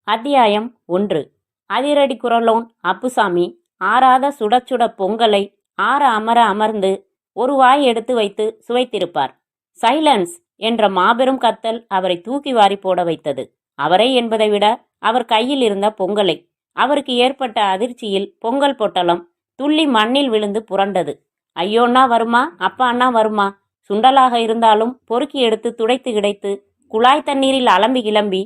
அத்தியாயம் 1. அதிரடி குரலோன் அப்புசாமி ஆறாத சுடச்சுட பொங்கலை ஆற அமர அமர்ந்து ஒரு வாய் எடுத்து வைத்து சுவைத்திருப்பார். சைலன்ஸ் என்ற மாபெரும் கத்தல் அவரை தூக்கி வாரி போட வைத்தது. அவரை என்பதை விட அவர் கையில் இருந்த பொங்கலை. அவருக்கு ஏற்பட்ட அதிர்ச்சியில் பொங்கல் பொட்டலம் துள்ளி மண்ணில் விழுந்து புரண்டது. ஐயோன்னா வருமா, அப்பா அண்ணா வருமா? சுண்டலாக இருந்தாலும் பொறுக்கி எடுத்து துடைத்து கிடைத்து குழாய் தண்ணீரில் அலம்பி கிளம்பி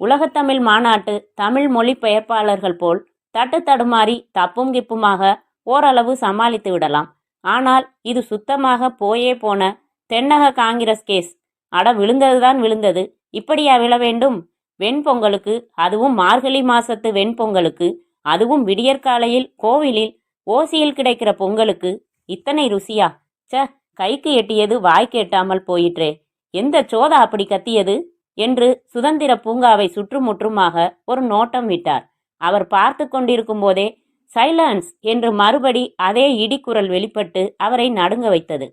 உலகத்தமிழ் மாநாட்டு தமிழ் மொழி பெயர்ப்பாளர்கள் போல் தட்டு தடுமாறி தப்பும் கிப்புமாக ஓரளவு சமாளித்து விடலாம். ஆனால் இது சுத்தமாக போயே போன தென்னக காங்கிரஸ் கேஸ். அட விழுந்ததுதான் விழுந்தது, இப்படியா விழ வேண்டும்? வெண்பொங்கலுக்கு, அதுவும் மார்கழி மாசத்து வெண்பொங்கலுக்கு, அதுவும் விடியற்காலையில் கோவிலில் ஓசியில் கிடைக்கிற பொங்கலுக்கு இத்தனை ருசியா? கைக்கு எட்டியது வாய்க்கு எட்டாமல் போயிற்றே. எந்த சோதா அப்படி கத்தியது என்று சுதந்திர பூங்காவை சுற்றுமுற்றுமாக ஒரு நோட்டம் விட்டார். அவர் பார்த்து கொண்டிருக்கும் போதே சைலன்ஸ் என்று மறுபடி அதே இடிக்குரல் வெளிப்பட்டு அவரை நடுங்க வைத்தது.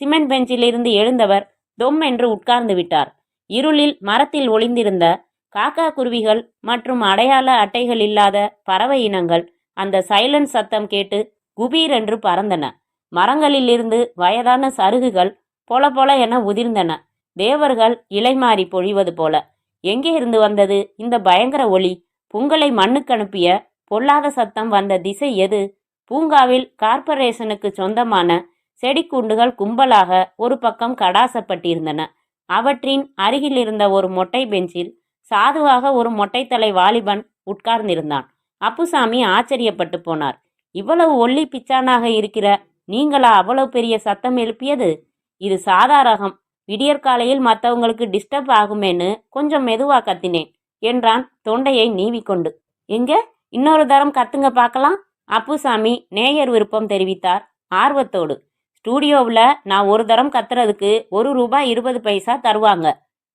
சிமெண்ட் பெஞ்சிலிருந்து எழுந்தவர் தொம் என்று உட்கார்ந்து விட்டார். இருளில் மரத்தில் ஒளிந்திருந்த காக்கா குருவிகள் மற்றும் அடையாள அட்டைகள் இல்லாத பறவை இனங்கள் அந்த சைலன்ஸ் சத்தம் கேட்டு குபீர் என்று பறந்தன. மரங்களிலிருந்து வயதான சருகுகள் பொல பொல என உதிர்ந்தன. தேவர்கள் இலைமாறி பொழிவது போல. எங்கே இருந்து வந்தது இந்த பயங்கர ஒளி? பொங்கலை மண்ணுக்கு அனுப்பிய பொல்லாத சத்தம் வந்த திசை எது? பூங்காவில் கார்ப்பரேஷனுக்கு சொந்தமான செடிக்குண்டுகள் கும்பலாக ஒரு பக்கம் கடாசப்பட்டிருந்தன. அவற்றின் அருகில் இருந்த ஒரு மொட்டை பெஞ்சில் சாதுவாக ஒரு மொட்டைத்தலை வாலிபன் உட்கார்ந்திருந்தான். அப்புசாமி ஆச்சரியப்பட்டு போனார். இவ்வளவு ஒல்லி பிச்சானாக இருக்கிற நீங்களா அவ்வளவு பெரிய சத்தம் எழுப்பியது? இது சாதா ரகம். விடியற்காலையில் மற்றவங்களுக்கு டிஸ்டர்ப் ஆகுமேன்னு கொஞ்சம் மெதுவா கத்தினேன் என்றான் தொண்டையை நீவிக்கொண்டு. எங்க இன்னொரு தரம் கத்துங்க பார்க்கலாம். அப்புசாமி நேயர் விருப்பம் தெரிவித்தார் ஆர்வத்தோடு. ஸ்டூடியோவில் நான் ஒரு தரம் கத்துறதுக்கு ₹1.20 தருவாங்க.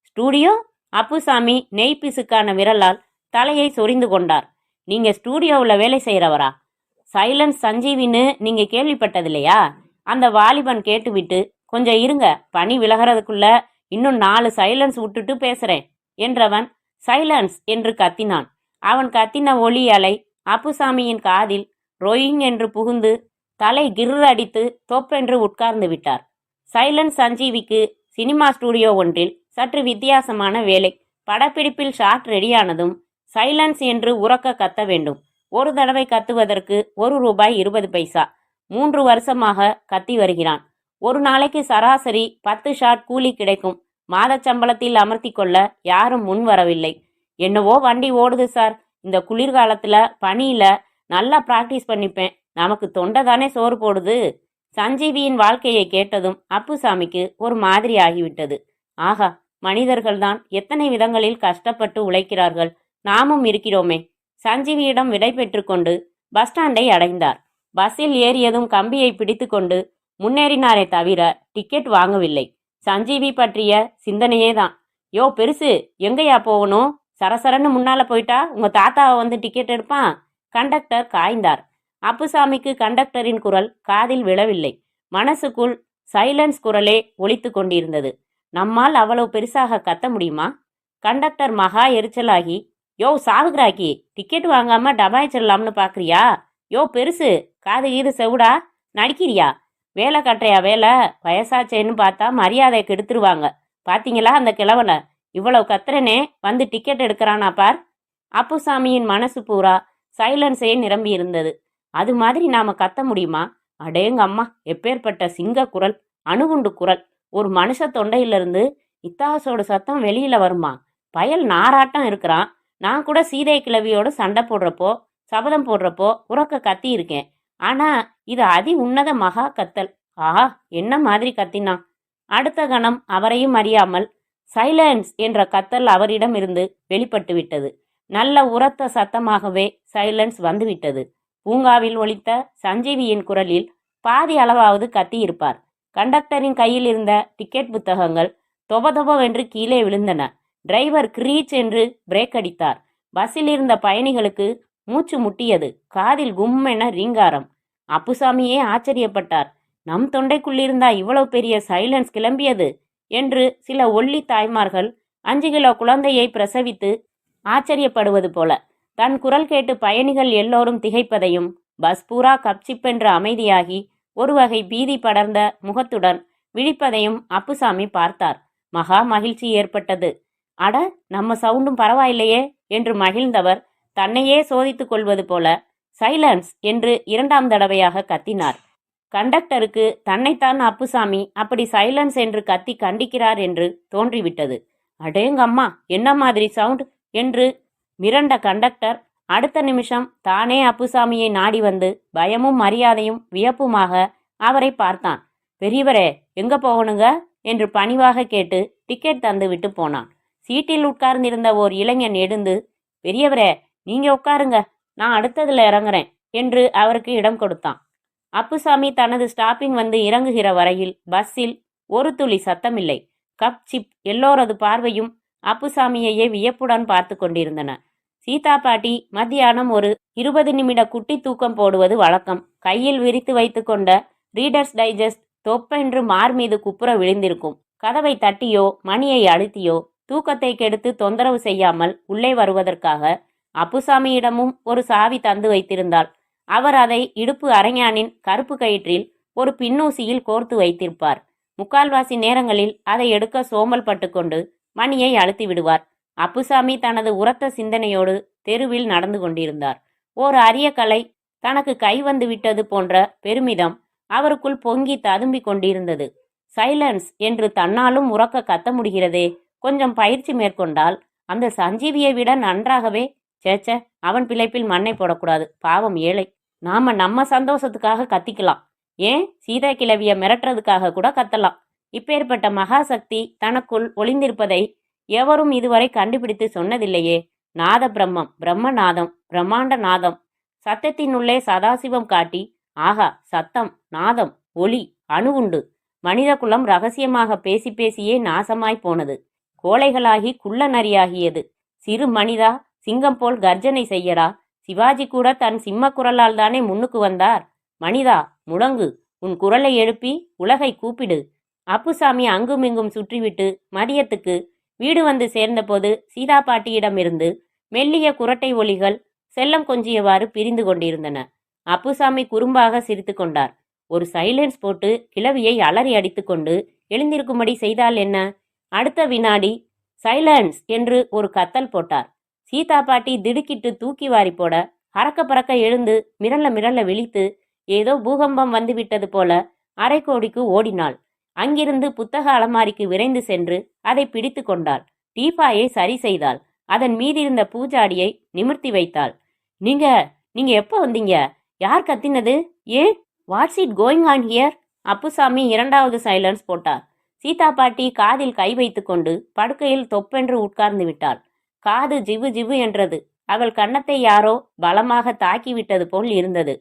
ஸ்டூடியோ? அப்புசாமி நெய் பிசுக்கான விரலால் தலையை சொரிந்து கொண்டார். நீங்க ஸ்டூடியோவில் வேலை செய்கிறவரா? சைலன்ஸ் சஞ்சீவின்னு நீங்க கேள்விப்பட்டதில்லையா? அந்த வாலிபன் கேட்டுவிட்டு, கொஞ்சம் இருங்க, பனி விலகிறதுக்குள்ள இன்னும் 4 சைலன்ஸ் விட்டுட்டு பேசுறேன் என்றவன் சைலன்ஸ் என்று கத்தினான். அவன் கத்தின ஒலி அலை அப்புசாமியின் காதில் ரொயிங் என்று புகுந்து தலை கிர் அடித்து தொப்பென்று உட்கார்ந்து விட்டார். சைலன்ஸ் சஞ்சீவிக்கு சினிமா ஸ்டூடியோ ஒன்றில் சற்று வித்தியாசமான வேலை. படப்பிடிப்பில் ஷாட் ரெடியானதும் சைலன்ஸ் என்று உரக்க கத்த வேண்டும். ஒரு தடவை கத்துவதற்கு ₹1.20. 3 வருஷமாக கத்தி வருகிறான். ஒரு நாளைக்கு சராசரி 10 ஷாட் கூலி கிடைக்கும். மாத சம்பளத்தில் அமர்த்தி கொள்ள யாரும் முன் வரவில்லை. என்னவோ வண்டி ஓடுது சார். இந்த குளிர்காலத்துல பனியில நல்லா பிராக்டிஸ் பண்ணிப்பேன். நமக்கு தொண்டை தானே சோறு போடுது. சஞ்சீவியின் வாழ்க்கையை கேட்டதும் அப்புசாமிக்கு ஒரு மாதிரி ஆகிவிட்டது. ஆகா, மனிதர்கள்தான் எத்தனை விதங்களில் கஷ்டப்பட்டு உழைக்கிறார்கள். நாமும் இருக்கிறோமே. சஞ்சீவியிடம் விடை பெற்று கொண்டு பஸ் ஸ்டாண்டை அடைந்தார். பஸ்ஸில் ஏறியதும் கம்பியை பிடித்து கொண்டு முன்னேறினாரே தவிர டிக்கெட் வாங்கவில்லை. சஞ்சீவி பற்றிய சிந்தனையே தான். யோ பெருசு, எங்கேயா போகணும்? சரசரன்னு முன்னால போயிட்டா உங்க தாத்தாவை வந்து டிக்கெட் எடுப்பான். கண்டக்டர் காய்ந்தார். அப்புசாமிக்கு கண்டக்டரின் குரல் காதில் விழவில்லை. மனசுக்குள் சைலன்ஸ் குரலே ஒலித்து கொண்டிருந்தது. நம்மால் அவ்வளவு பெருசாக கத்த முடியுமா? கண்டக்டர் மகா எரிச்சலாகி, யோ சாவுகிறாக்கி, டிக்கெட் வாங்காம டபாய்ச்சிடலாம்னு பாக்குறியா? யோ பெருசு, காது கீது செவுடா, நடிக்கிறியா? வேலை கட்டுறையா வேலை? வயசாச்சேன்னு பார்த்தா மரியாதையை கெடுத்துருவாங்க. பார்த்தீங்களா அந்த கிழவனை? இவ்வளவு கத்துறனே வந்து டிக்கெட் எடுக்கிறானா பார். அப்புசாமியின் மனசு பூரா சைலன்ஸே நிரம்பி இருந்தது. அது மாதிரி நாம கத்த முடியுமா? அடேங்கம்மா, எப்பேற்பட்ட சிங்க குரல், அணுகுண்டு குரல். ஒரு மனுஷ தொண்டையிலிருந்து இத்தாசோட சத்தம் வெளியில வருமா? பயல் நாராட்டம் இருக்கிறான். நான் கூட சீதை கிழவியோடு சண்டை போடுறப்போ சபதம் போடுறப்போ உறக்க கத்தி இருக்கேன். ஆனா இது அதி உன்னத மகா கத்தல். ஆஹா, என்ன மாதிரி கத்தினான்! அடுத்த கணம் அவரையும் அறியாமல் சைலன்ஸ் என்ற கத்தல் அவரிடம் இருந்து வெளிப்பட்டு விட்டது. நல்ல உரத்த சத்தமாகவே சைலன்ஸ் வந்துவிட்டது. பூங்காவில் ஒலித்த சஞ்சீவியின் குரலில் பாதி அளவாவது கத்தியிருப்பார். கண்டக்டரின் கையில் இருந்த டிக்கெட் புத்தகங்கள் தொபதொபவென்று கீழே விழுந்தன. டிரைவர் கிரீச் என்று பிரேக் அடித்தார். பஸ்ஸில் இருந்த பயணிகளுக்கு மூச்சு முட்டியது. காதில் கும்மென ரீங்காரம். அப்புசாமியே ஆச்சரியப்பட்டார். நம் தொண்டைக்குள்ளிருந்தா இவ்வளவு பெரிய சைலன்ஸ் கிளம்பியது என்று. சில ஒல்லி தாய்மார்கள் 5 கிலோ குழந்தையை பிரசவித்து ஆச்சரியப்படுவது போல. தன் குரல் கேட்டு பயணிகள் எல்லோரும் திகைப்பதையும், பஸ் பூரா கப்சிப்பென்று அமைதியாகி ஒரு வகை பீதி படர்ந்த முகத்துடன் விழிப்பதையும் அப்புசாமி பார்த்தார். மகா மகிழ்ச்சி ஏற்பட்டது. அட, நம்ம சவுண்டும் பரவாயில்லையே என்று மகிழ்ந்தவர் தன்னையே சோதித்துக் கொள்வது போல சைலன்ஸ் என்று 2ஆம் தடவையாக கத்தினார். கண்டக்டருக்கு தன்னைத்தான் அப்புசாமி அப்படி சைலன்ஸ் என்று கத்தி கண்டிக்கிறார் என்று தோன்றிவிட்டது. அடேங்கம்மா, என்ன மாதிரி சவுண்ட் என்று மிரண்ட கண்டக்டர் அடுத்த நிமிஷம் தானே அப்புசாமியை நாடி வந்து பயமும் மரியாதையும் வியப்புமாக அவரை பார்த்தான். பெரியவரே, எங்க போகணுங்க என்று பணிவாக கேட்டு டிக்கெட் தந்து விட்டு போனான். சீட்டில் உட்கார்ந்திருந்த ஓர் இளைஞன் எழுந்து, பெரியவரே, நீங்க உட்காருங்க, நான் அடுத்ததுல இறங்குறேன் என்று அவருக்கு இடம் கொடுத்தான். அப்புசாமி தனது ஸ்டாப்பிங் வந்து இறங்குகிற வரையில் பஸ்ஸில் ஒரு துளி சத்தமில்லை. கப் சிப் எல்லோரது பார்வையும் அப்புசாமியையே வியப்புடன் பார்த்து கொண்டிருந்தன. சீதா பாட்டி மத்தியானம் ஒரு 20 நிமிட குட்டி தூக்கம் போடுவது வழக்கம். கையில் விரித்து வைத்து கொண்ட ரீடர்ஸ் டைஜஸ்ட் தொப்பென்று மார் மீது குப்புற விழுந்திருக்கும். கதவை தட்டியோ மணியை அழுத்தியோ தூக்கத்தை கெடுத்து தொந்தரவு செய்யாமல் உள்ளே வருவதற்காக அப்புசாமியிடமும் ஒரு சாவி தந்து வைத்திருந்தாள். அவர் அதை இடுப்பு அரைஞானின் கருப்பு கயிற்றில் ஒரு பின்னூசியில் கோர்த்து வைத்திருப்பார். முக்கால்வாசி நேரங்களில் அதை எடுக்க சோம்பல் பட்டுக்கொண்டு மணியை அழுத்தி விடுவார். அப்புசாமி தனது உரத்த சிந்தனையோடு தெருவில் நடந்து கொண்டிருந்தார். ஓர் அரிய கலை தனக்கு கை வந்து விட்டது போன்ற பெருமிதம் அவருக்குள் பொங்கி ததும்பி கொண்டிருந்தது. சைலன்ஸ் என்று தன்னாலும் உறக்க கத்த முடிகிறதே, கொஞ்சம் பயிற்சி மேற்கொண்டால் அந்த சஞ்சீவியை விட நன்றாகவே. சேச்ச, அவன் பிழைப்பில் மண்ணை போடக்கூடாது, பாவம் ஏழை. நாம நம்ம சந்தோஷத்துக்காக கத்திக்கலாம், ஏன் சீதா கிழவிய மிரட்டுறதுக்காக கூட கத்தலாம். இப்பேற்பட்ட மகாசக்தி தனக்குள் ஒளிந்திருப்பதை எவரும் இதுவரை கண்டுபிடித்து சொன்னதில்லையே. நாத பிரம்மம், பிரம்மநாதம், பிரம்மாண்ட நாதம். சத்தத்தினுள்ளே சதாசிவம் காட்டி, ஆகா, சத்தம், நாதம், ஒளி, அணுகுண்டு. மனித குலம் ரகசியமாக பேசி பேசியே நாசமாய் போனது. கோழைகளாகி குள்ள நரியாகியது. சிறு மனிதா, சிங்கம் போல் கர்ஜனை செய்யடா. சிவாஜி கூட தன் சிம்ம குரலால் தானே முன்னுக்கு வந்தார். மனிதா, முழங்கு, உன் குரலை எழுப்பி உலகை கூப்பிடு. அப்புசாமி அங்குமிங்கும் சுற்றிவிட்டு மதியத்துக்கு வீடு வந்து சேர்ந்தபோது சீதா பாட்டியிடமிருந்து மெல்லிய குரட்டை ஒலிகள் செல்லம் கொஞ்சியவாறு பிரிந்து கொண்டிருந்தன. அப்புசாமி குறும்பாக சிரித்து கொண்டார். ஒரு சைலன்ஸ் போட்டு கிழவியை அலறி அடித்து கொண்டு எழுந்திருக்கும்படி செய்தால் என்ன? அடுத்த வினாடி சைலன்ஸ் என்று ஒரு கத்தல் போட்டார். சீதா பாட்டி திடுக்கிட்டு தூக்கி வாரி போட அறக்க பறக்க எழுந்து மிரள மிரள விழித்து ஏதோ பூகம்பம் வந்துவிட்டது போல அரைக்கோடிக்கு ஓடினாள். அங்கிருந்து புத்தக அலமாரிக்கு விரைந்து சென்று அதை பிடித்து கொண்டாள். டீப்பாயை சரி செய்தாள். அதன் மீதிருந்த பூஜாடியை நிமிர்த்தி வைத்தாள். நீங்க எப்போ வந்தீங்க? யார் கத்தினது? ஏன்? Watts it going on here? Appusamy 2வது சைலன்ஸ் போட்டார். சீதா பாட்டி காதில் கை வைத்து கொண்டு படுக்கையில் தொப்பென்று உட்கார்ந்து விட்டாள். காது ஜிவு ஜிவு என்றது. அவள் கன்னத்தை யாரோ பலமாக தாக்கிவிட்டது போல் இருந்தது.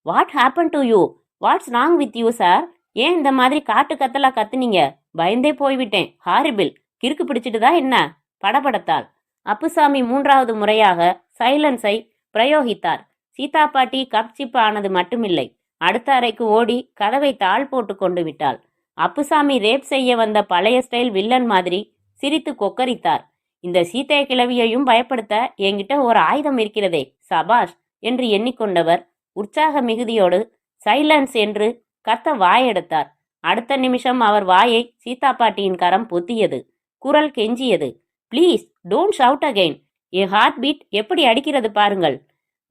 What happen to you? What's wrong with you sir? ஏன் இந்த மாதிரி காட்டு கத்தலா கத்துனீங்க? பயந்தே போய்விட்டேன். ஹாரிபிள். கிறுக்கு பிடிச்சிட்டுதா என்ன? படபடத்தாள். அப்புசாமி 3வது முறையாக சைலன்ஸை பிரயோகித்தார். சீதா பாட்டி கப் சிப் ஆனது மட்டுமில்லை, அடுத்த அறைக்கு ஓடி கதவை தாழ் போட்டு கொண்டு விட்டாள். அப்புசாமி ரேப் செய்ய வந்த பழைய ஸ்டைல் வில்லன் மாதிரி சிரித்து கொக்கரித்தார். இந்த சீதை கிழவியையும் பயப்படுத்த என்கிட்ட ஒரு ஆயுதம் இருக்கிறதே, சபாஷ் என்று எண்ணிக்கொண்டவர் உற்சாக மிகுதியோடு சைலன்ஸ் என்று கத்த வாயெடுத்தார். அடுத்த நிமிஷம் அவர் வாயை சீதா பாட்டியின் கரம் பொத்தியது. குரல் கெஞ்சியது. Please don't shout again. என் ஹார்ட் பீட் எப்படி அடிக்கிறது பாருங்கள்.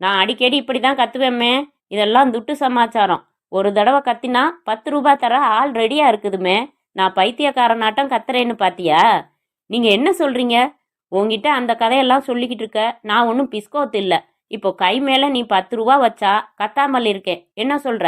நான் அடிக்கடி இப்படி தான் கத்துவேம்மே. இதெல்லாம் துட்டு சமாச்சாரம். ஒரு தடவை கத்தினா 10 ரூபாய் தர ஆள் ரெடியா இருக்குதுமே. நான் பைத்தியக்காரனாட்டம் கத்துறேன்னு பாத்தியா? நீங்க என்ன சொல்றீங்க? உங்ககிட்ட அந்த கதையெல்லாம் சொல்லிக்கிட்டு இருக்க நான் ஒன்றும் பிஸ்கோத்து இல்லை. இப்போ கை மேல நீ 10 ரூபா வச்சா கத்தாமல் இருக்கேன். என்ன சொல்ற?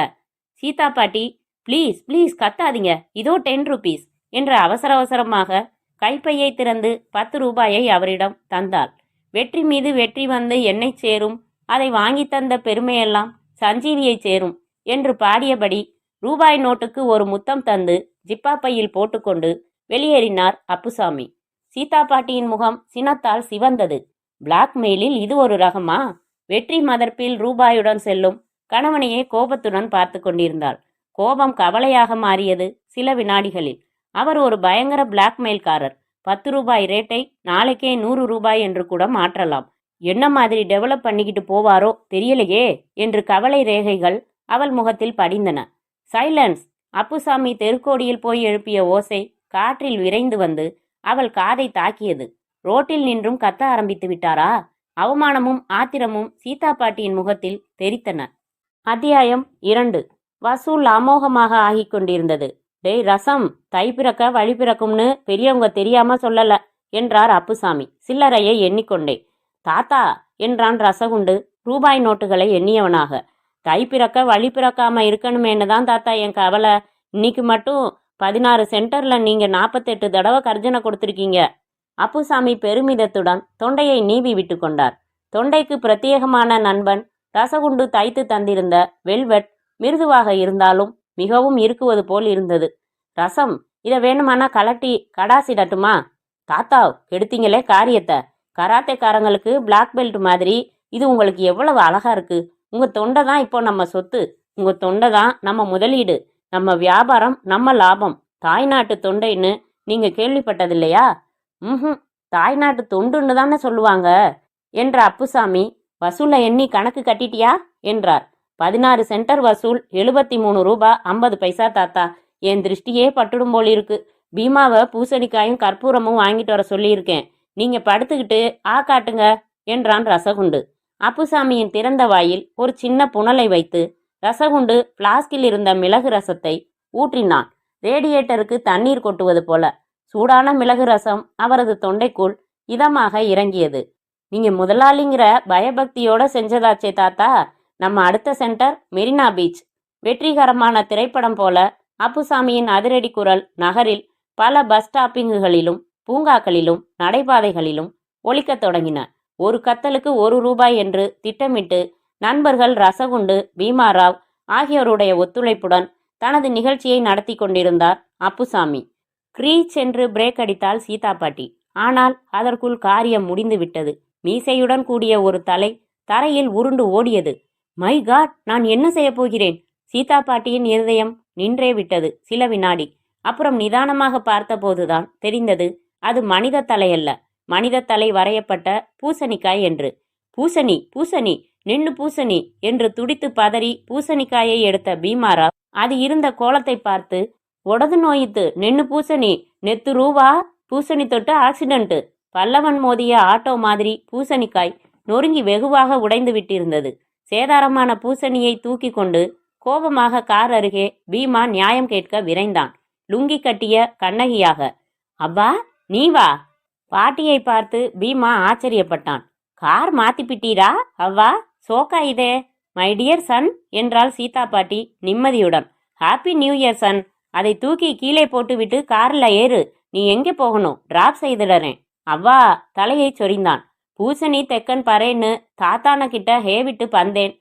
சீதா பாட்டி, ப்ளீஸ் ப்ளீஸ் கத்தாதீங்க, இதோ 10 ரூபீஸ் என்று அவசர அவசரமாக கைப்பையை திறந்து 10 ரூபாயை அவரிடம் தந்தாள். வெற்றி மீது வெற்றி வந்து என்னை சேரும், அதை வாங்கி தந்த பெருமையெல்லாம் சஞ்சீவியை சேரும் என்று பாடியபடி ரூபாய் நோட்டுக்கு ஒரு முத்தம் தந்து ஜிப்பா பையில் போட்டுக்கொண்டு வெளியேறினார் அப்புசாமி. சீதா பாட்டியின் முகம் சினத்தால் சிவந்தது. பிளாக்மெயிலில் இது ஒரு ரகமா? வெற்றி மதர்ப்பில் ரூபாயுடன் செல்லும் கணவனையே கோபத்துடன் பார்த்து கொண்டிருந்தாள். கோபம் கவலையாக மாறியது சில வினாடிகளில். அவர் ஒரு பயங்கர பிளாக்மெயில்காரர். ரூபாய் ரேட்டை நாளைக்கே ரூபாய் என்று கூட மாற்றலாம். என்ன மாதிரி டெவலப் பண்ணிக்கிட்டு போவாரோ தெரியலையே என்று கவலை ரேகைகள் அவள் முகத்தில் படிந்தன. சைலன்ஸ்! அப்புசாமி தெருக்கோடியில் போய் எழுப்பிய ஓசை காற்றில் விரைந்து வந்து அவள் காதை தாக்கியது. ரோட்டில் நின்றும் கத்த ஆரம்பித்து விட்டாரா? அவமானமும் ஆத்திரமும் சீதா பாட்டியின் முகத்தில் தெரித்தன. அத்தியாயம் 2. வசூல் அமோகமாக ஆகிக் கொண்டிருந்தது. டேய் ரசம், தை பிறக்க வழி பிறக்கும்னு பெரியவங்க தெரியாம சொல்லல என்றார் அப்புசாமி சில்லறையை எண்ணிக்கொண்டே. தாத்தா என்றான் ரசகுண்டு ரூபாய் நோட்டுகளை எண்ணியவனாக. தை பிறக்க வழி பிறக்காம இருக்கணுமேனு தான் தாத்தா என் கவலை. இன்னைக்கு மட்டும் 16 சென்டர்ல நீங்க 48 தடவை கர்ஜனை கொடுத்துருக்கீங்க. அப்புசாமி பெருமிதத்துடன் தொண்டையை நீவி விட்டு கொண்டார். தொண்டைக்கு பிரத்யேகமான நண்பன் ரசகுண்டு தைத்து தந்திருந்த வெல்வெட் மிருதுவாக இருந்தாலும் மிகவும் இருக்குவது போல் இருந்தது. ரசம், இதை வேணுமானா கலட்டி கடாசிடட்டுமா? தாத்தா, கெடுத்தீங்களே காரியத்தை. கராத்தேக்காரங்களுக்கு பிளாக் பெல்ட் மாதிரி இது உங்களுக்கு எவ்வளவு அழகா இருக்கு. உங்க தொண்டை தான் இப்போ நம்ம சொத்து. உங்க தொண்டை தான் நம்ம முதலீடு. நம்ம வியாபாரம், நம்ம லாபம். தாய்நாட்டு தொண்டைன்னு நீங்க கேள்விப்பட்டதில்லையா? தாய்நாட்டு தொண்டுன்னு தானே சொல்லுவாங்க என்ற அப்புசாமி, வசூலை எண்ணி கணக்கு கட்டிட்டியா என்றார். 16 சென்டர் வசூல் 73 ரூபாய் 50 பைசா தாத்தா. என் திருஷ்டியே பட்டுடும் போல் இருக்கு. பீமாவை பூசணிக்காயும் கற்பூரமும் வாங்கிட்டு வர சொல்லியிருக்கேன். நீங்க படுத்துக்கிட்டு காட்டுங்க என்றான் ரசகுண்டு. அப்புசாமியின் திறந்த வாயில் ஒரு சின்ன புனலை வைத்து ரசகுண்டு பிளாஸ்கில் இருந்த மிளகு ரசத்தை ஊற்றினான். ரேடியேட்டருக்கு தண்ணீர் கொட்டுவது போல சூடான மிளகு ரசம் அவரது தொண்டைக்குள் இதமாக இறங்கியது. நீங்க முதலாளிங்கிற பயபக்தியோட செஞ்சதாச்சே தாத்தா. நம்ம அடுத்த சென்டர் மெரினா பீச். வெற்றிகரமான திரைப்படம் போல அப்புசாமியின் அதிரடி குரல் நகரில் பல பஸ் ஸ்டாப்பிங்குகளிலும் பூங்காக்களிலும் நடைபாதைகளிலும் ஒலிக்கத் தொடங்கின. ஒரு கத்தலுக்கு ரூபாய் என்று திட்டமிட்டு நண்பர்கள் ரசகுண்டு, பீமாராவ் ஆகியோருடைய ஒத்துழைப்புடன் தனது நிகழ்ச்சியை நடத்தி கொண்டிருந்தார் அப்புசாமி. கிரீச் என்று பிரேக் அடித்தாள் சீதா பாட்டி. ஆனால் அதற்குள் காரியம் முடிந்து விட்டது. மீசையுடன் கூடிய ஒரு தலை தரையில் உருண்டு ஓடியது. மை காட், நான் என்ன செய்ய போகிறேன்? சீதா பாட்டியின் இருதயம் நின்றே விட்டது சில வினாடி. அப்புறம் நிதானமாக பார்த்தபோதுதான் தெரிந்தது அது மனித தலையல்ல, மனித தலை வரையப்பட்ட பூசணிக்காய் என்று. பூசணி, பூசணி, நின்னு பூசணி என்று துடித்து பதறி பூசணிக்காயை எடுத்த பீமாராவ் அது இருந்த கோலத்தை பார்த்து, உடது நோயித்து நின்னு பூசணி, நெத்து ரூவா, பூசணி தொட்டு ஆக்சிடென்ட். பல்லவன் மோதிய ஆட்டோ மாதிரி பூசணிக்காய் நொறுங்கி வெகுவாக உடைந்து விட்டிருந்தது. சேதாரமான பூசணியை தூக்கி கொண்டு கோபமாக கார் அருகே பீமா நியாயம் கேட்க விரைந்தான், லுங்கி கட்டிய கண்ணகியாக. அவ்வா, நீ வா. பாட்டியை பார்த்து பீமா ஆச்சரியப்பட்டான். கார் மாத்திப்பிட்டீரா அவ்வா? சோக்கா இதே. மை டியர் சன் என்றாள் சீதா பாட்டி நிம்மதியுடன். Happy new year son. அதை தூக்கி கீழே போட்டுவிட்டு கார்ல ஏறு. நீ எங்கே போகணும்? டிராப் செய்திடறேன். அவ்வா தலையை சொரிந்தான். பூசணி தெக்கன் பறேன்னு தாத்தான கிட்ட ஹேவிட்டு பந்தேன்.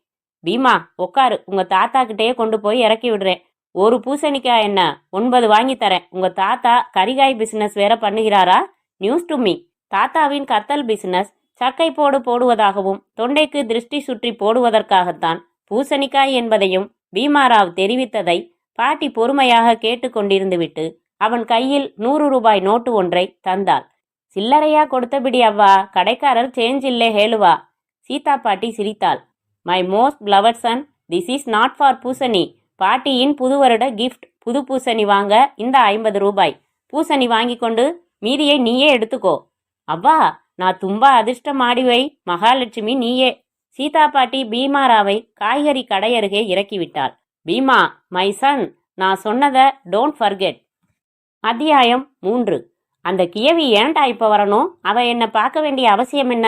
பீமா உக்காரு, உங்க தாத்தா கிட்டேயே கொண்டு போய் இறக்கி விடுறேன். ஒரு பூசணிக்காய் என்ன 9 வாங்கி தரேன். உங்க தாத்தா கரிகாய் பிசினஸ் வேற பண்ணுகிறாரா? News to me. தாத்தாவின் கத்தல் பிசினஸ் சக்கை போடுவதாகவும் தொண்டைக்கு திருஷ்டி சுற்றி போடுவதற்காகத்தான் பூசணிக்காய் என்பதையும் பீமாராவ் தெரிவித்ததை பாட்டி பொறுமையாக கேட்டுக்கொண்டிருந்து விட்டு அவன் கையில் 100 ரூபாய் நோட்டு ஒன்றை தந்தாள். சில்லறையா கொடுத்தபிடி அவ்வா, கடைக்காரர் சேஞ்ச் இல்லே ஹேளுவா. சீதா பாட்டி சிரித்தாள். My most beloved son, this is not for பூசணி. பாட்டியின் புது வருட கிஃப்ட். புது பூசணி வாங்க இந்த 50 ரூபாய். பூசணி வாங்கி கொண்டு மீதியை நீயே எடுத்துக்கோ. அவ்வா, நான் தும்பா அதிர்ஷ்டம் ஆடிவை. மகாலட்சுமி நீயே. சீதா பாட்டி பீமாராவை காய்கறி கடையருகே இறக்கிவிட்டாள். பீமா, மை சன், நான் சொன்னதை டோன்ட் ஃபர்கெட். அத்தியாயம் 3. அந்த கியவி ஏன்டா இப்ப வரணும்? அவ என்ன பார்க்க வேண்டிய அவசியம் என்ன?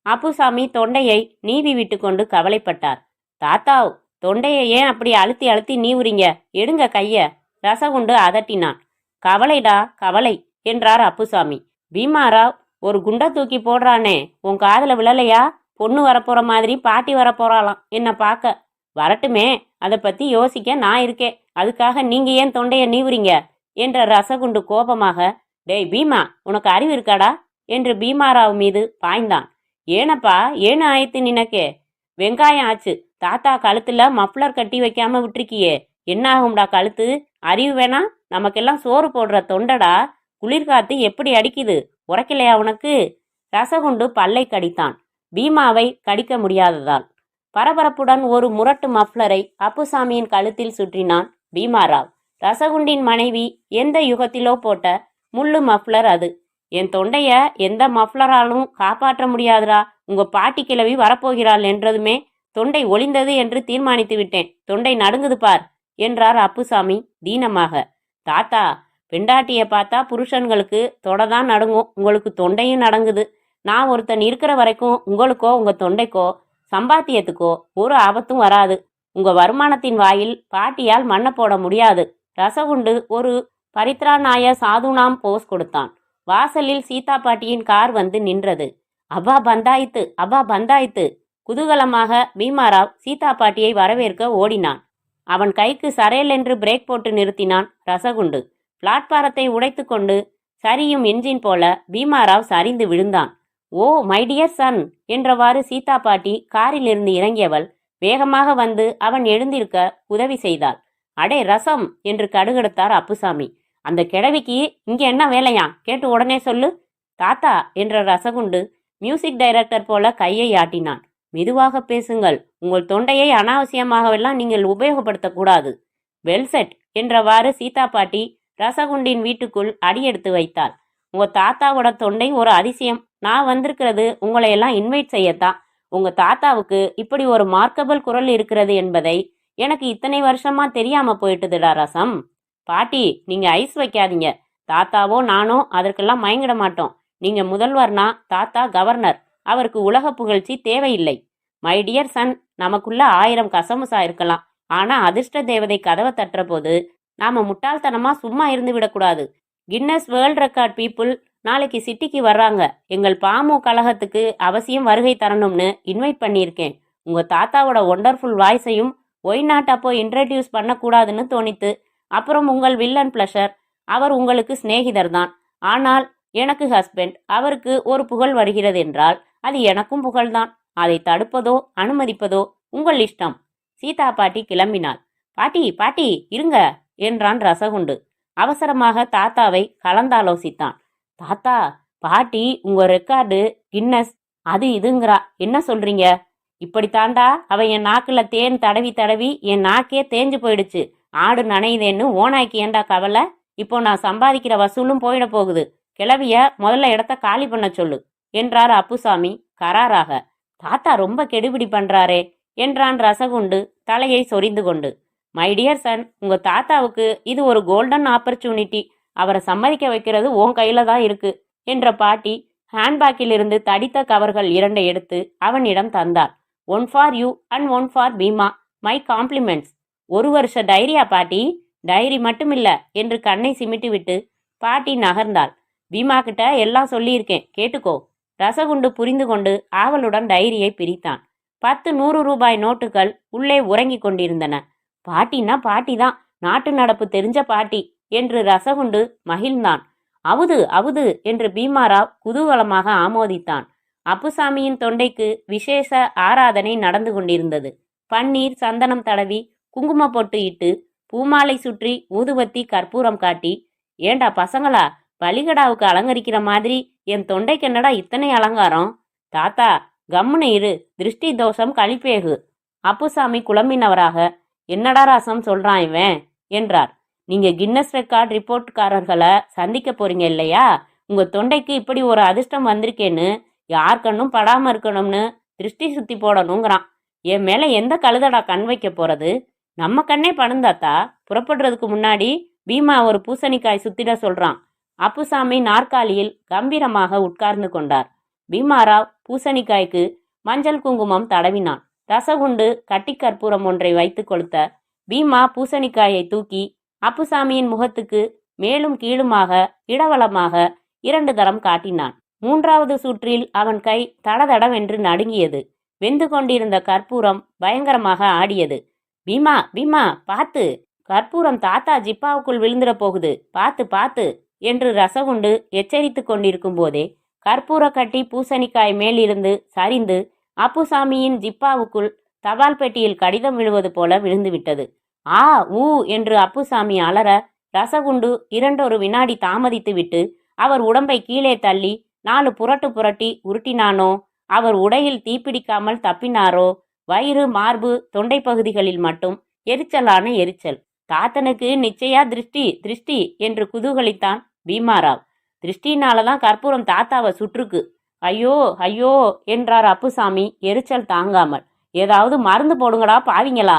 அப்புசாமி தொண்டையை நீவி விட்டு கொண்டு கவலைப்பட்டார். தாத்தாவ், தொண்டையை ஏன் அப்படி அழுத்தி அழுத்தி நீவுறீங்க? எடுங்க கைய. ரசகுண்டு அதட்டினான். கவலைடா கவலை என்றார் அப்புசாமி. பீமாராவ், ஒரு குண்டை தூக்கி போடுறானே, உன் காதுல விழலையா? பொண்ணு வரப்போற மாதிரி பாட்டி வரப்போறாளாம் என்ன பார்க்க. வரட்டுமே, அதை பத்தி யோசிக்க நான் இருக்கேன். அதுக்காக நீங்க ஏன் தொண்டையை நீவுறீங்க என்ற ரசகுண்டு கோபமாக, டேய் பீமா, உனக்கு அறிவு இருக்காடா என்று பீமாராவ் மீது பாய்ந்தான். ஏனப்பா, ஏன்னு ஆயித்து நினக்கே? வெங்காயம் ஆச்சு. தாத்தா கழுத்துல மஃப்ளர் கட்டி வைக்காம விட்டுருக்கியே, என்ன ஆகும்டா கழுத்து? அறிவு வேணா? நமக்கெல்லாம் சோறு போடுற தொண்டடா. குளிர்காத்து எப்படி அடிக்குது, உரைக்கலையா உனக்கு? ரசகுண்டு பல்லை கடித்தான், பீமாவை கடிக்க முடியாததால். பரபரப்புடன் ஒரு முரட்டு மஃப்ளரை அப்புசாமியின் கழுத்தில் சுற்றினான் பீமாராவ். ரசகுண்டின் மனைவி எந்த யுகத்திலோ போட்ட முள்ளு மஃப்ளர் அது. என் தொண்டைய எந்த மஃப்ளராலும் காப்பாற்ற முடியாதுரா. உங்க பாட்டி கிழவி வரப்போகிறாள் என்றதுமே தொண்டை ஒளிந்தது என்று தீர்மானித்து விட்டேன். தொண்டை நடுங்குது பார் என்றார் அப்புசாமி தீனமாக. தாத்தா, பெண்டாட்டிய பார்த்தா புருஷன்களுக்கு தொடதான் நடுங்கும், உங்களுக்கு தொண்டையும் நடங்குது. நான் ஒருத்தன் இருக்கிற வரைக்கும் உங்களுக்கோ உங்க தொண்டைக்கோ சம்பாத்தியத்துக்கோ ஒரு ஆபத்தும் வராது. உங்க வருமானத்தின் வாயில் பாட்டியால் மண்ணை போட முடியாது. ரசகுண்டு ஒரு பரித்ராநாய சாதுனாம் போஸ் கொடுத்தான். வாசலில் சீதா பாட்டியின் கார் வந்து நின்றது. அப்பா பந்தாயித்து, அப்பா பந்தாயித்து. குதூகலமாக பீமாராவ் சீதா பாட்டியை வரவேற்க ஓடினான். அவன் கைக்கு சரையல் என்று பிரேக் போட்டு நிறுத்தினான் ரசகுண்டு. பிளாட்பாரத்தை உடைத்து கொண்டு சரியும் என்ஜின் போல பீமாராவ் சரிந்து விழுந்தான். ஓ மை டியர் சன் என்றவாறு சீதா பாட்டி காரிலிருந்து இறங்கியவள் வேகமாக வந்து அவன் எழுந்திருக்க உதவி செய்தாள். அடே ரசம் என்று கடுகெடுத்தார் அப்புசாமி. அந்த கிழவிக்கு இங்க என்ன வேலையா, கேட்டு உடனே சொல்லு. தாத்தா என்ற ரசகுண்டு மியூசிக் டைரக்டர் போல கையை ஆட்டினான். மெதுவாக பேசுங்கள், உங்கள் தொண்டையை அனாவசியமாகவெல்லாம் நீங்கள் உபயோகப்படுத்தக்கூடாது. வெல்செட் என்றவாறு சீதா பாட்டி ரசகுண்டின் வீட்டுக்குள் அடியெடுத்து வைத்தாள். உங்க தாத்தாவோட தொண்டை ஒரு அதிசயம். நான் வந்திருக்கிறது உங்களை எல்லாம் இன்வைட் செய்யத்தான். உங்க தாத்தாவுக்கு இப்படி ஒரு மார்க்கபிள் குரல் இருக்கிறது என்பதை எனக்கு இத்தனை வருஷமா தெரியாம போயிட்டுதுடா ரசம். பாட்டி, நீங்க ஐஸ் வைக்காதீங்க. தாத்தாவோ நானோ அதற்கெல்லாம் மயங்கிட மாட்டோம். நீங்க முதல்வர்னா தாத்தா கவர்னர். அவருக்கு உலக புகழ்ச்சி தேவையில்லை. மை டியர் சன், நமக்குள்ள 1000 கசமுசா இருக்கலாம். ஆனா அதிர்ஷ்ட தேவதை கதவை தட்டுற போது நாம முட்டாள்தனமா சும்மா இருந்து விடக்கூடாது. கின்னஸ் வேர்ல்ட் ரெக்கார்ட் பீப்புள் நாளைக்கு சிட்டிக்கு வர்றாங்க. எங்கள் பாமு கழகத்துக்கு அவசியம் வருகை தரணும்னு இன்வைட் பண்ணியிருக்கேன். உங்க தாத்தாவோட ஒண்டர்ஃபுல் வாய்ஸையும் ஒய் நாட் அப்போ இன்ட்ரடியூஸ் பண்ணக்கூடாதுன்னு தோணித்து. அப்புறம் உங்கள் வில்லன் பிளஷர், அவர் உங்களுக்கு சிநேகிதர் தான். ஆனால் எனக்கு ஹஸ்பண்ட். அவருக்கு ஒரு புகழ் வருகிறது என்றால் அது எனக்கும் புகழ்தான். அதை தடுப்பதோ அனுமதிப்பதோ உங்கள் இஷ்டம். சீதா பாட்டி கிளம்பினாள். பாட்டி பாட்டி இருங்க என்றான் ரசகுண்டு. அவசரமாக தாத்தாவை கலந்தாலோசித்தான். தாத்தா, பாட்டி உங்க ரெக்கார்டு கின்னஸ் அது இதுங்கிறா, என்ன சொல்றீங்க? இப்படித்தாண்டா அவ என் நாக்குல தேன் தடவி தடவி என் நாக்கே தேஞ்சு போயிடுச்சு. ஆடு நனையுதேன்னு ஓனாய்க்கு ஏண்டா கவலை? இப்போ நான் சம்பாதிக்கிற வசூலும் போயிட போகுது. கிளவிய முதல்ல இடத்த காலி பண்ண சொல்லு என்றார் அப்புசாமி கராராக. தாத்தா ரொம்ப கெடுபிடி பண்றாரே என்றான் ரசகுண்டு தலையை சொரிந்து கொண்டு. மை டியர் சன், உங்க தாத்தாவுக்கு இது ஒரு கோல்டன் ஆப்பர்ச்சுனிட்டி. அவரை சம்மதிக்க வைக்கிறது உன் கையில தான் இருக்கு என்ற பாட்டி ஹேண்ட்பேக்கிலிருந்து தடித்த கவர்கள் 2 எடுத்து அவனிடம் தந்தார். One for you and one for Bhima. My compliments. 1 வருஷ டைரியா பாட்டி? டைரி மட்டுமில்ல என்று கண்ணை சிமிட்டி விட்டு பாட்டி நகர்ந்தாள். பீமா கிட்ட எல்லாம் சொல்லியிருக்கேன், கேட்டுக்கோ. ரசகுண்டு புரிந்து கொண்டு ஆவலுடன் டைரியை பிரித்தான். 10 100 ரூபாய் நோட்டுகள் உள்ளே உறங்கி கொண்டிருந்தன. பாட்டினா பாட்டிதான், நாட்டு நடப்பு தெரிஞ்ச பாட்டி என்று ரசகுண்டு மகிழ்ந்தான். அவுது அவுது என்று பீமாராவ் குதூகலமாக ஆமோதித்தான். அப்புசாமியின் தொண்டைக்கு விசேஷ ஆராதனை நடந்து கொண்டிருந்தது. பன்னீர் சந்தனம் தடவி குங்கும பொட்டு இட்டு பூமாலை சுற்றி ஊதுபத்தி கற்பூரம் காட்டி, ஏண்டா பசங்களா, பலிகடாவுக்கு அலங்கரிக்கிற மாதிரி என் தொண்டைக்கு என்னடா இத்தனை அலங்காரம்? தாத்தா கம்முன்னு இரு, திருஷ்டி தோஷம் கழிப்பேகு. அப்புசாமி குழம்பினவராக, என்னடா ராசம் சொல்றான் இவன் என்றார். நீங்க கின்னஸ் ரெக்கார்ட் ரிப்போர்ட்காரர்களை சந்திக்க போறீங்க இல்லையா? உங்க தொண்டைக்கு இப்படி ஒரு அதிர்ஷ்டம் வந்திருக்கேன்னு யார் கண்ணும் படாம இருக்கணும்னு திருஷ்டி சுத்தி போடணுங்கிறான். என் மேல எந்த கழுதடா கண் வைக்க போறது? நம்ம கண்ணே படுந்தாத்தா. புறப்படுறதுக்கு முன்னாடி பீமா ஒரு பூசணிக்காய் சுத்திட சொல்றான். அப்புசாமி நாற்காலியில் கம்பீரமாக உட்கார்ந்து கொண்டார். பீமாராவ் பூசணிக்காய்க்கு மஞ்சள் குங்குமம் தடவினான். ரசகுண்டு கட்டி கற்பூரம் ஒன்றை வைத்து கொளுத்த பீமா பூசணிக்காயை தூக்கி அப்புசாமியின் முகத்துக்கு மேலும் கீழுமாக இடவளமாக 2 தரம் காட்டினான். 3வது சூற்றில் அவன் கை தடதடவென்று நடுங்கியது. வெந்து கொண்டிருந்த கற்பூரம் பயங்கரமாக ஆடியது. பீமா பீமா பாத்து, கற்பூரம் தாத்தா ஜிப்பாவுக்குள் விழுந்துட போகுது, பாத்து பாத்து என்று ரசகுண்டு எச்சரித்து கொண்டிருக்கும் போதே கற்பூர கட்டி பூசணிக்காய் மேலிருந்து சரிந்து அப்புசாமியின் ஜிப்பாவுக்குள் தபால் பெட்டியில் கடிதம் விழுவது போல விழுந்து விட்டது. ஆ ஊ என்று அப்புசாமி அலற ரசகுண்டு 2 வினாடி தாமதித்துவிட்டு அவர் உடம்பை கீழே தள்ளி 4 புரட்டு புரட்டி உருட்டினானோ, அவர் உடையில் தீப்பிடிக்காமல் தப்பினாரோ, வயிறு, மார்பு, தொண்டை பகுதிகளில் மட்டும் எரிச்சலான எரிச்சல். தாத்தனுக்கு நிச்சயா திருஷ்டி திருஷ்டி என்று குதூகலித்தான் பீமாராவ். திருஷ்டினாலதான் கற்பூரம் தாத்தாவை சுற்றுக்கு. ஐயோ ஐயோ என்றார் அப்புசாமி எரிச்சல் தாங்காமல். ஏதாவது மருந்து போடுங்கடா பாவிங்களா.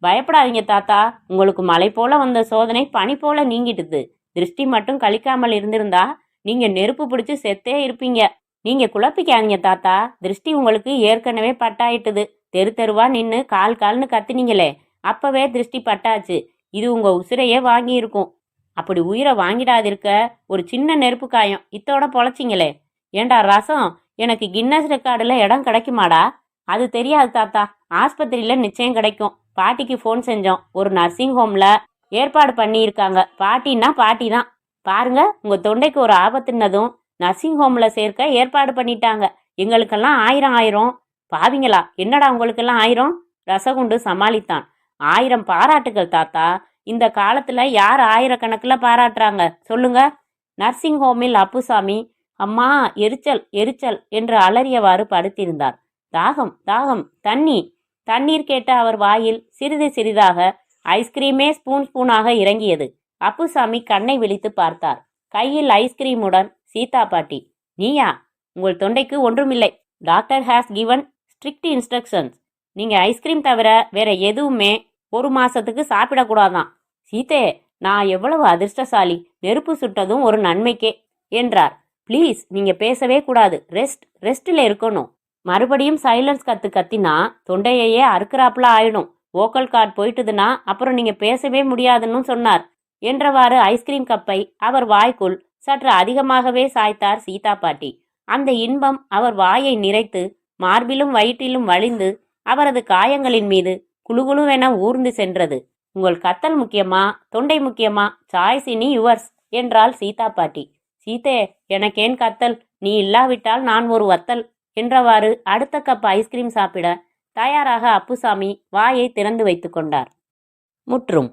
பயப்படாதீங்க தாத்தா, உங்களுக்கு மலை போல வந்த சோதனை பனி போல நீங்கிட்டுது. திருஷ்டி மட்டும் கழிக்காமல் இருந்திருந்தா நீங்க நெருப்பு பிடிச்சு செத்தே இருப்பீங்க. நீங்க குழப்பிக்காதீங்க தாத்தா, திருஷ்டி உங்களுக்கு ஏற்கனவே பட்டாயிட்டுது. தெரு தெருவா நின்று கால் கால்னு கத்துனீங்களே, அப்பவே திருஷ்டி பட்டாச்சு. இது உங்க உசிரையே வாங்கி இருக்கும். அப்படி உயிரை வாங்கிடாதிருக்க ஒரு சின்ன நெருப்பு காயம் இத்தோட பொழைச்சிங்களே. ஏண்டா ரசம், எனக்கு கின்னஸ் ரெக்கார்டில் இடம் கிடைக்குமாடா? அது தெரியாது தாத்தா, ஆஸ்பத்திரியில் நிச்சயம் கிடைக்கும். பாட்டிக்கு ஃபோன் செஞ்சோம், ஒரு நர்சிங் ஹோமில் ஏற்பாடு பண்ணியிருக்காங்க. பாட்டின்னா பாட்டி தான். பாருங்க, உங்கள் தொண்டைக்கு ஒரு ஆபத்துன்னதும் நர்சிங் ஹோமில் சேர்க்க ஏற்பாடு பண்ணிட்டாங்க. எங்களுக்கெல்லாம் 1000 பாவிங்களா. என்னடா உங்களுக்கெல்லாம் 1000? ரசகுண்டு சமாளித்தான். 1000 பாராட்டுகள் தாத்தா. இந்த காலத்தில் யார் 1000கணக்கில் பாராட்டுறாங்க சொல்லுங்க? நர்சிங் ஹோமில் அப்புசாமி அம்மா எரிச்சல் எரிச்சல் என்று அலறியவாறு படுத்திருந்தார். தாகம் தாகம், தண்ணீர் கேட்ட அவர் வாயில் சிறிது சிறிதாக ஐஸ்கிரீமே ஸ்பூன் ஸ்பூனாக இறங்கியது. அப்புசாமி கண்ணை விழித்து பார்த்தார். கையில் ஐஸ்கிரீமுடன் சீதா பாட்டி. நீயா? உங்கள் தொண்டைக்கு ஒன்றுமில்லை. Doctor has given strict instructions. நீங்க ஐஸ்கிரீம் தவிர வேற எதுவுமே 1 மாசத்துக்கு சாப்பிடக்கூடாதான். சீதே, நான் எவ்வளவு அதிர்ஷ்டசாலி. நெருப்பு சுட்டதும் ஒரு நன்மைக்கே என்றார். ப்ளீஸ், நீங்க பேசவே கூடாது. ரெஸ்டில் இருக்கணும். மறுபடியும் சைலன்ஸ் கத்தினா தொண்டையையே அறுக்கிறாப்புல ஆயிடும். வோக்கல் கார்டு போயிட்டுதுன்னா அப்புறம் நீங்க பேசவே முடியாதுன்னு சொன்னார் என்றவாறு ஐஸ்கிரீம் கப்பை அவர் வாய்க்குள் சற்று அதிகமாகவே சாய்த்தார் சீதா பாட்டி. அந்த இன்பம் அவர் வாயை நிறைத்து மார்பிலும் வயிற்றிலும் வழிந்து அவரது காயங்களின் மீது குளுகுளுவென ஊர்ந்து சென்றது. உங்கள் கத்தல் முக்கியமா, தொண்டை முக்கியமா? சாய்ஸ் இனி யுவர்ஸ் என்றாள் சீதா பாட்டி. சீதே, எனக்கேன் கத்தல்? நீ இல்லாவிட்டால் நான் ஒரு வத்தல் என்றவாறு அடுத்த கப் ஐஸ்கிரீம் சாப்பிட தயாராக அப்புசாமி வாயை திறந்து வைத்து கொண்டார். முற்றும்.